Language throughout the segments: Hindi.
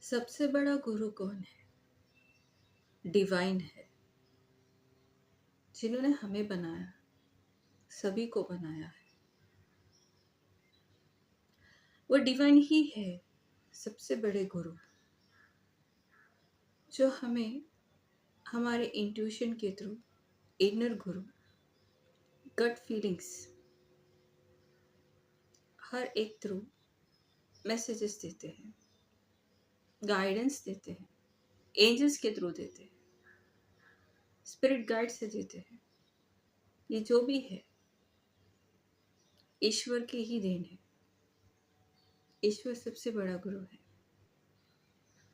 सबसे बड़ा गुरु कौन है? डिवाइन है, जिन्होंने हमें बनाया, सभी को बनाया है। वो डिवाइन ही है, सबसे बड़े गुरु, जो हमें हमारे इंट्यूशन के थ्रू, इनर गुरु, गट फीलिंग्स, हर एक थ्रू मैसेजेस देते हैं, गाइडेंस देते हैं, एंजल्स के थ्रू देते हैं, स्पिरिट गाइड से देते हैं। ये जो भी है ईश्वर की ही देन है। ईश्वर सबसे बड़ा गुरु है।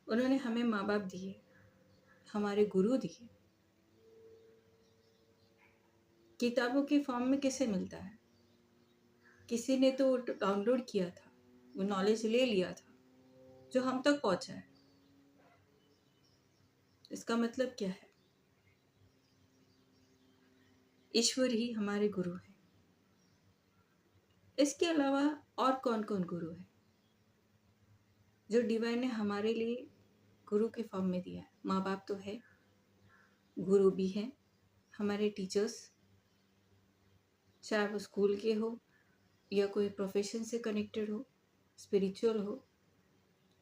उन्होंने हमें माँ बाप दिए, हमारे गुरु दिए। किताबों के फॉर्म में कैसे मिलता है? किसी ने तो डाउनलोड किया था, वो नॉलेज ले लिया था, जो हम तक पहुंचा है। इसका मतलब क्या है? ईश्वर ही हमारे गुरु है। इसके अलावा और कौन कौन गुरु है जो डिवाइन ने हमारे लिए गुरु के फॉर्म में दिया है? माँ बाप तो है, गुरु भी है, हमारे टीचर्स, चाहे वो स्कूल के हो या कोई प्रोफेशन से कनेक्टेड हो, स्पिरिचुअल हो,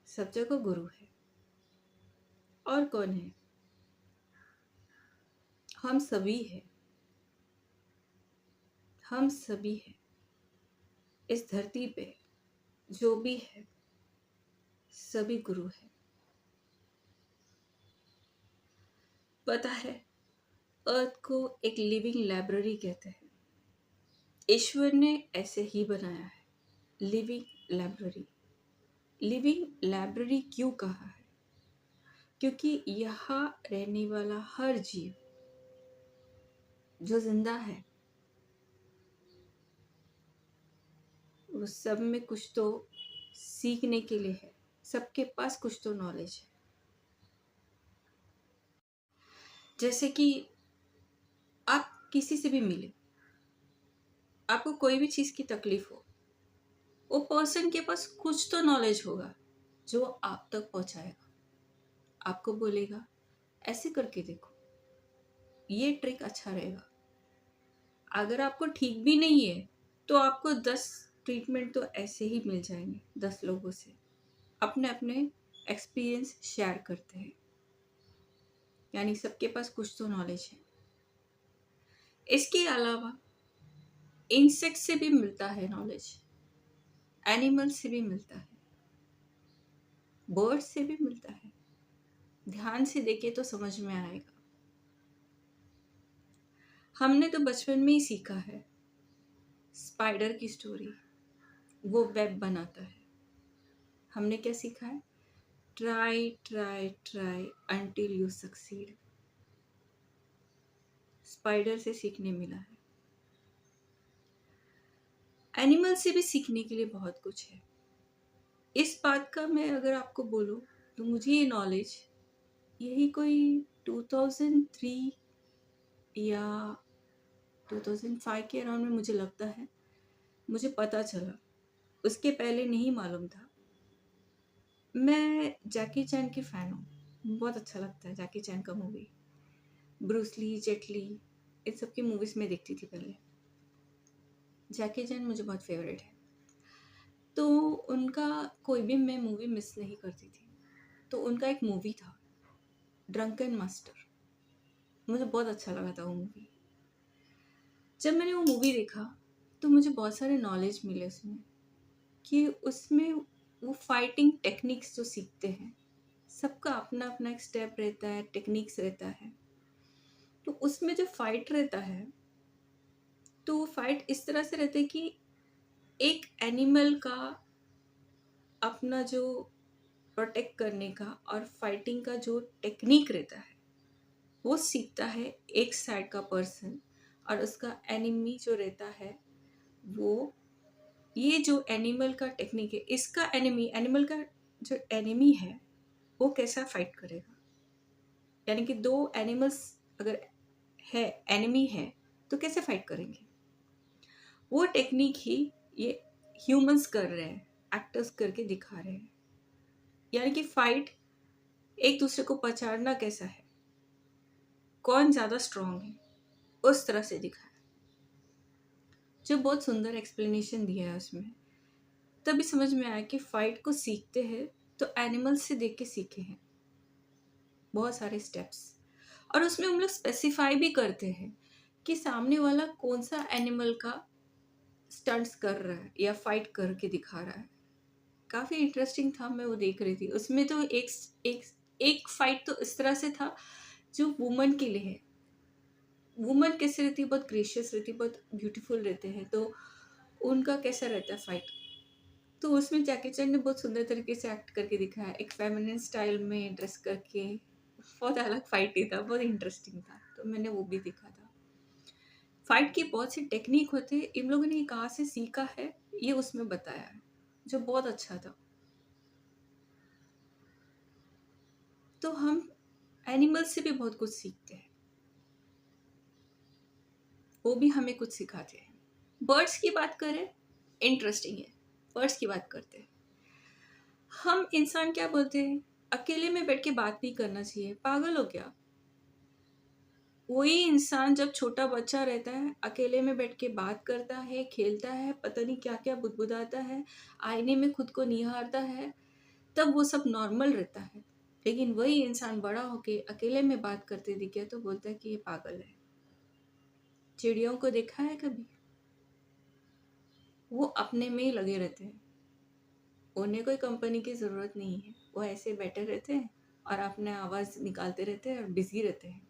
सब जगह गुरु है। और कौन है? हम सभी हैं। हम सभी हैं। इस धरती पे जो भी है, सभी गुरु है। पता है, अर्थ को एक लिविंग लाइब्रेरी कहते हैं। ईश्वर ने ऐसे ही बनाया है, लिविंग लाइब्रेरी। लिविंग लाइब्रेरी क्यों कहा है? क्योंकि यहाँ रहने वाला हर जीव जो जिंदा है, वो सब में कुछ तो सीखने के लिए है। सबके पास कुछ तो नॉलेज है। जैसे कि आप किसी से भी मिले, आपको कोई भी चीज़ की तकलीफ हो, वो पर्सन के पास कुछ तो नॉलेज होगा जो आप तक पहुंचाएगा। आपको बोलेगा ऐसे करके देखो, ये ट्रिक अच्छा रहेगा। अगर आपको ठीक भी नहीं है तो आपको 10 ट्रीटमेंट तो ऐसे ही मिल जाएंगे 10 लोगों से। अपने अपने एक्सपीरियंस शेयर करते हैं, यानी सबके पास कुछ तो नॉलेज है। इसके अलावा इंसेक्ट से भी मिलता है नॉलेज, एनिमल से भी मिलता है, बर्ड से भी मिलता है। ध्यान से देखे तो समझ में आएगा। हमने तो बचपन में ही सीखा है स्पाइडर की स्टोरी। वो वेब बनाता है। हमने क्या सीखा है? Try try try until you succeed. Spider से सीखने मिला है। एनिमल से भी सीखने के लिए बहुत कुछ है। इस बात का मैं अगर आपको बोलूं तो मुझे ये नॉलेज यही कोई 2003 या 2005 के अराउंड में मुझे लगता है मुझे पता चला। उसके पहले नहीं मालूम था। मैं जैकी चैन की फ़ैन हूँ, बहुत अच्छा लगता है जैकी चैन का मूवी। ब्रूस ली, जेट ली, इन सब की मूवीज़ में देखती थी पहले। जैकी चैन मुझे बहुत फेवरेट है, तो उनका कोई भी मैं मूवी मिस नहीं करती थी। तो उनका एक मूवी था ड्रंकन मास्टर, मुझे बहुत अच्छा लगा था वो मूवी। जब मैंने वो मूवी देखा तो मुझे बहुत सारे नॉलेज मिले उसमें, कि उसमें वो फाइटिंग टेक्निक्स जो सीखते हैं, सबका अपना अपना एक स्टेप रहता है, टेक्निक्स रहता है। तो उसमें जो फाइट रहता है, तो वो फाइट इस तरह से रहता है कि एक एनिमल का अपना जो प्रोटेक्ट करने का और फाइटिंग का जो टेक्निक रहता है, वो सीखता है एक साइड का पर्सन, और उसका एनिमी जो रहता है वो ये जो एनिमल का टेक्निक है, इसका एनिमल का जो एनिमी है वो कैसा फाइट करेगा। यानी कि दो एनिमल्स अगर है, एनिमी है, तो कैसे फाइट करेंगे। वो टेक्निक ही ये ह्यूमंस कर रहे हैं, एक्टर्स करके दिखा रहे हैं। यानी कि फाइट एक दूसरे को पछाड़ना कैसा है, कौन ज़्यादा स्ट्रांग है, उस तरह से दिखाया। जो बहुत सुंदर एक्सप्लेनेशन दिया है उसमें। तभी समझ में आया कि फाइट को सीखते हैं तो एनिमल्स से देख के सीखे हैं बहुत सारे स्टेप्स। और उसमें हम लोग स्पेसिफाई भी करते हैं कि सामने वाला कौन सा एनिमल का स्टंट्स कर रहा है या फाइट करके दिखा रहा है। काफ़ी इंटरेस्टिंग था, मैं वो देख रही थी। उसमें तो एक एक फाइट तो इस तरह से था जो वुमन के लिए है। वुमन कैसे रहती है, बहुत ग्रेशियस रहती है, बहुत ब्यूटीफुल रहते हैं, तो उनका कैसा रहता है फाइट। तो उसमें जैकी चैन ने बहुत सुंदर तरीके से एक्ट करके दिखाया, एक फेमिनिन स्टाइल में ड्रेस करके। बहुत अलग फाइट ही था, बहुत इंटरेस्टिंग था, तो मैंने वो भी देखा था। फाइट की बहुत सी टेक्निक होते हैं, इन लोगों ने कहाँ से सीखा है ये उसमें बताया है, जो बहुत अच्छा था। तो हम एनिमल से भी बहुत कुछ सीखते हैं, वो भी हमें कुछ सिखाते हैं। बर्ड्स की बात करें, इंटरेस्टिंग है। बर्ड्स की बात करते हैं। हम इंसान क्या बोलते हैं, अकेले में बैठ के बात नहीं करना चाहिए, पागल हो क्या। वही इंसान जब छोटा बच्चा रहता है अकेले में बैठ के बात करता है, खेलता है, पता नहीं क्या क्या बुदबुदाता है, आईने में खुद को निहारता है, तब वो सब नॉर्मल रहता है। लेकिन वही इंसान बड़ा होके अकेले में बात करते दिखे तो बोलता है कि ये पागल है। चिड़ियों को देखा है कभी, वो अपने में ही लगे रहते हैं, उन्हें कोई कंपनी की ज़रूरत नहीं है, वो ऐसे बैठे रहते हैं और अपने आवाज़ निकालते रहते हैं और बिजी रहते हैं,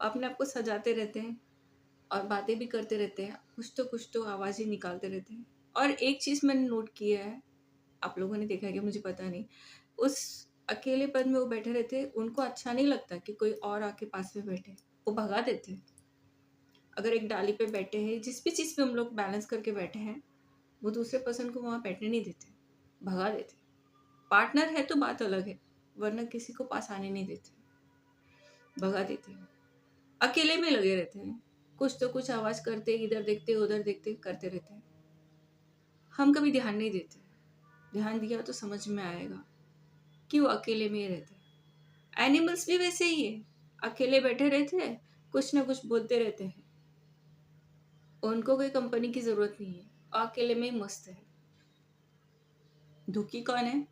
अपने आप को सजाते रहते हैं और बातें भी करते रहते हैं, कुछ तो आवाज़ ही निकालते रहते हैं। और एक चीज़ मैंने नोट किया है, आप लोगों ने देखा है कि मुझे पता नहीं, उस अकेलेपन में वो बैठे रहते हैं, उनको अच्छा नहीं लगता कि कोई और आके पास में बैठे, वो भगा देते हैं। अगर एक डाली पे बैठे हैं, जिस भी चीज़ पे हम लोग बैलेंस करके बैठे हैं, वो दूसरे पर्सन को वहाँ बैठने नहीं देते, भगा देते। पार्टनर है तो बात अलग है, वरना किसी को पास आने नहीं देते, भगा देते हैं। अकेले में लगे रहते हैं, कुछ तो कुछ आवाज़ करते, इधर देखते उधर देखते करते रहते हैं। हम कभी ध्यान नहीं देते, ध्यान दिया तो समझ में आएगा कि वो अकेले में ही रहते हैं। एनिमल्स भी वैसे ही है, अकेले बैठे रहते हैं, कुछ ना कुछ बोलते रहते हैं, उनको कोई कंपनी की ज़रूरत नहीं है, अकेले में ही मस्त है। दुखी कौन है,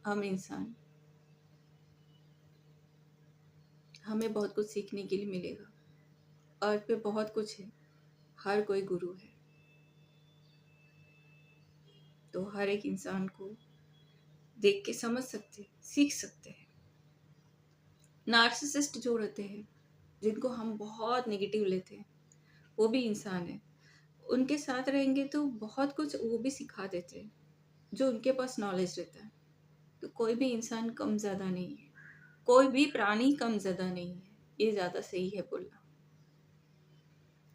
हम इंसान। हमें बहुत कुछ सीखने के लिए मिलेगा, अर्थ पे बहुत कुछ है, हर कोई गुरु है, तो हर एक इंसान को देख के समझ सकते हैं, सीख सकते हैं। नार्सिसिस्ट जो रहते हैं, जिनको हम बहुत नेगेटिव लेते हैं, वो भी इंसान है। उनके साथ रहेंगे तो बहुत कुछ वो भी सिखा देते हैं, जो उनके पास नॉलेज रहता है। तो कोई भी इंसान कम ज़्यादा नहीं है, कोई भी प्राणी कम ज़्यादा नहीं है, ये ज़्यादा सही है बोलना।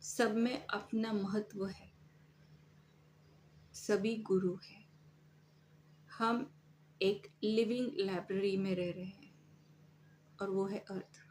सब में अपना महत्व है, सभी गुरु हैं। हम एक लिविंग लाइब्रेरी में रह रहे हैं और वो है अर्थ।